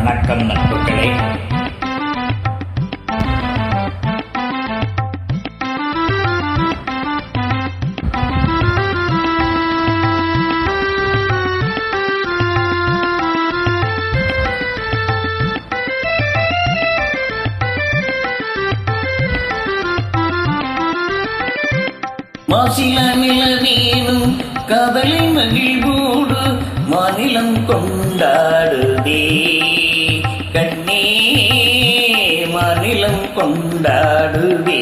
வணக்கம் நட்புகளே. மாசில நிலவேனும் கதலை மகிழ்வோடு மாநிலம் கொண்டாடுதே கண்ணே, மாநிலம் கொண்டாடுதே.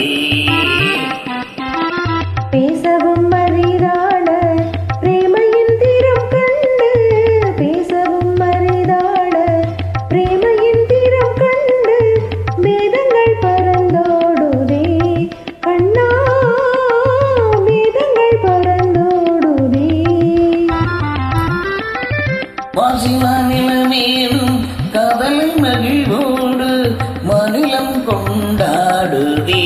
பேசவும் அரிதான பிரேமையின் திறம் கண்டு, பேசவும் அரிதான பிரேமையின் திறம் கண்டு வேதங்கள் பறந்தோடுதே கண்ணா, வேதங்கள் பறந்தோடுதே. மாசில நிலவேனும் கதலை மகிழ்வோடு மாநிலம் கொண்டாடுதே.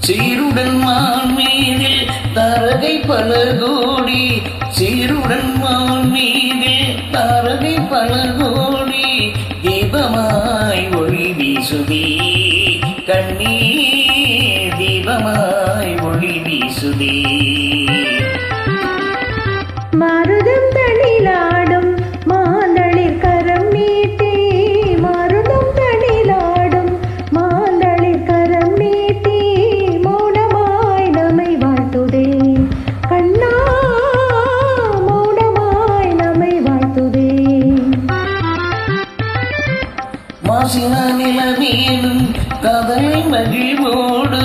சீருடன் மான்மீதில் தரகை பல கோடி, சீருடன் மான்மீதில் தரகை பல கோடி தீபமாய் ஒளி வீசுதே கண்ணே, தீபமாய் ஒளி வீசுதே. மருதம் தனிலாடும் மாந்தளிர் கரம் நீட்டி, மருதம் தனிலாடும் மாந்தளிர் கரம் நீட்டி மௌனமாய் நம்மை வாழ்த்துதே கண்ணா, மௌனமாய் நம்மை வாழ்த்துதே. மாசில நிலவேனும் கதலை மகிழ்வோடு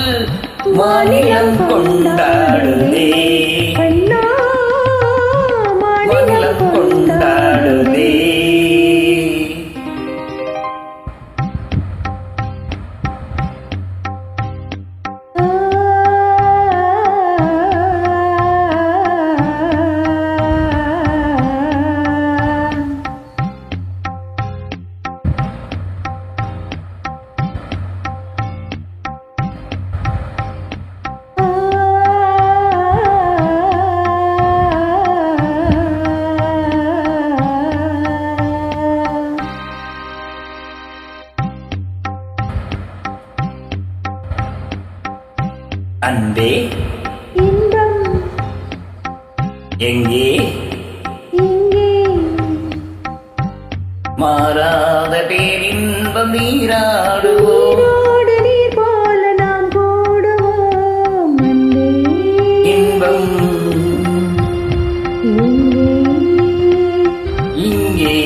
மாநிலம் கொண்டாடுதே கண்ணா, மாநிலம் கொண்டாடுதே. அன்பே இன்பம் எங்கே, இங்கே மாறாத பேரின்பம் நீராடுவோம், நீரோடு நீர் போல நாம் கூடுவோம் அன்பே. இன்பம் இங்கே இங்கே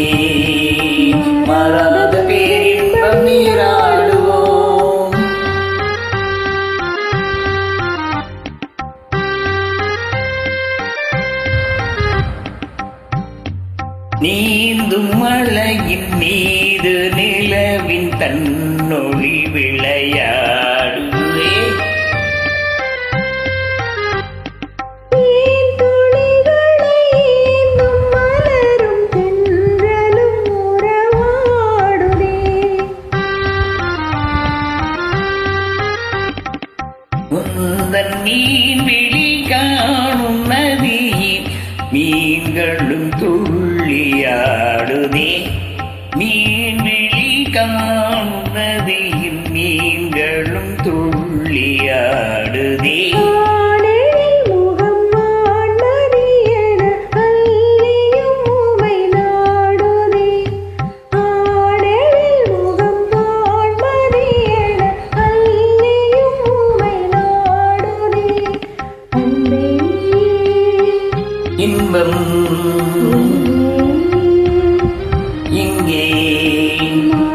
மாறாத பேரின்பம் நீராடுவோம். நீந்தும் மலையின் மீது நிலவின் தன்னொளி விளையாடுவே, தேன் துளிகளை ஏந்தும் மலரும் தென்றலும் உறவாடுதே. உந்தன் மீன் விழி காணும் நதியில் மீன்களும் துள்ளியாடுதே, மீன் விழி காணும் நதியில் மீன்களும் துள்ளியாடுதே. ஆடலில் முகம் வான்மதி என அல்லியும் உமை நாடுதே, ஆடலில் முகம் வான்மதி என அல்லியும் உமை நாடுதே அன்பே. இன்பம் இங்கே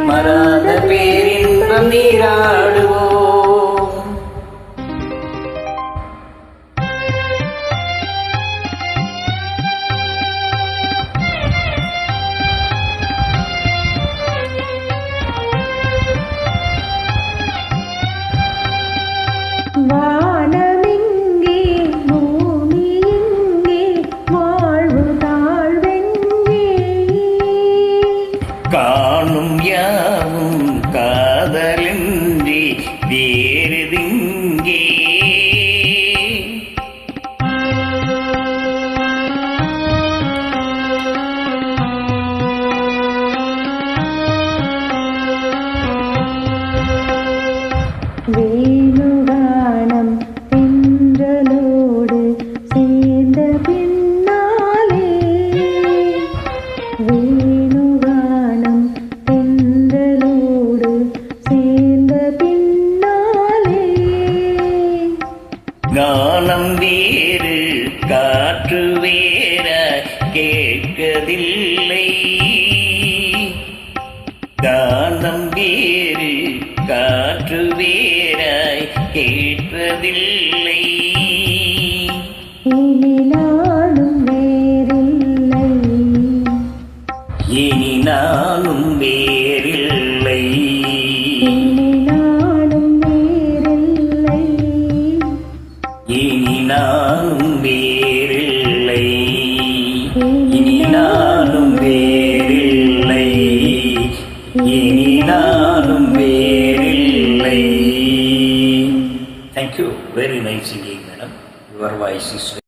மறாத பேரின்பம் நீராடுவோம். வானமிங்கே பூமி இங்கே வாழ்வு தாழ்வெங்கே, காணும் யாவும் காதலே வேறு காற்று வேறாய் கேட்பதில்லை. இனி நானும் வேறில்லை, இனி நானும் வேறில்லை, இனி நானும் வேறில்லை, இனி நானும் வேறில்லை, இனி நானும் வேறில்லை, இனி நானும் வேறில்லை. Thank you. Very nice singing, madam. Your voice is